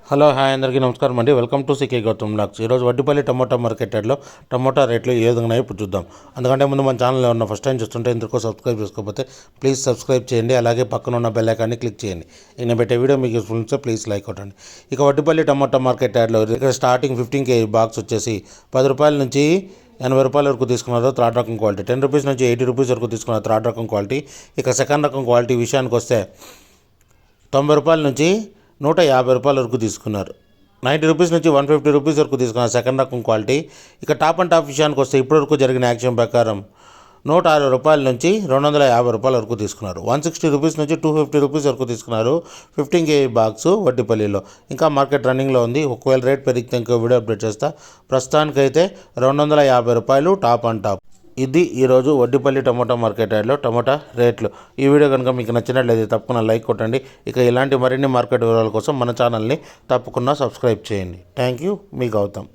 Hello hi అందరికీ నమస్కారం అండి. Welcome to CK Gautam vlogs. ఈరోజు వడ్డిపల్లి టమోటా మార్కెట్ యార్డ్లో టమోటా రేట్లు ఏ విధంగా ఇప్పుడు చూద్దాం. అందుకంటే ముందు మన ఛానల్లో ఉన్న ఫస్ట్ టైం చూస్తుంటే ఇందుకు సబ్స్క్రైబ్ చేసుకోకపోతే ప్లీజ్ సబ్స్క్రైబ్ చేయండి. అలాగే పక్కన ఉన్న బెల్ ఐకాన్ని క్లిక్ చేయండి. నేను పెట్టే వీడియో మీకు యూస్ఫుల్ ఉంటే ప్లీజ్ లైక్ కొట్టండి. ఇక వడ్డిపల్లి టమోటా మార్కెట్ యార్డ్లో ఇక్కడ స్టార్టింగ్ 15 kg బాక్స్ వచ్చేసి 10 రూపాయల నుంచి 80 రూపాయల వరకు తీసుకున్నారు థర్డ్ రకం క్వాలిటీ. 10 రూపీస్ నుంచి 80 రూపీస్ వరకు తీసుకున్నారు థర్డ్ రకం క్వాలిటీ. ఇక సెకండ్ రకం క్వాలిటీ విషయానికి వస్తే 90 రూపాయల నుంచి 150 రూపాయల వరకు తీసుకున్నారు. 90 రూపీస్ నుంచి 150 రూపీస్ వరకు తీసుకున్నారు సెకండ్ రకం క్వాలిటీ. ఇక టాప్ అండ్ టాప్ విషయానికి వస్తే ఇప్పటివరకు జరిగిన యాక్షన్ ప్రకారం 160 రూపాయల నుంచి 250 రూపాయల వరకు తీసుకున్నారు. 160 రూపీస్ నుంచి 250 రూపీస్ వరకు తీసుకున్నారు 15 kg బాక్స్ వడ్డిపల్లిలో. ఇంకా మార్కెట్ రన్నింగ్లో ఉంది. ఒకవేళ రేట్ పెరిగితే ఇంకో వీడియో అప్డేట్ చేస్తా. ప్రస్తుతానికైతే 250 రూపాయలు టాప్ అండ్ టాప్. ఇది ఈరోజు వడ్డిపల్లి టమోటా మార్కెట్ యార్డ్లో టమోటా రేట్లు. ఈ వీడియో కనుక మీకు నచ్చినట్లయితే తప్పకుండా లైక్ కొట్టండి. ఇక ఇలాంటి మరిన్ని మార్కెట్ వివరాల కోసం మన ఛానల్ని తప్పకుండా సబ్స్క్రైబ్ చేయండి. Thank you. మీ గౌతమ్.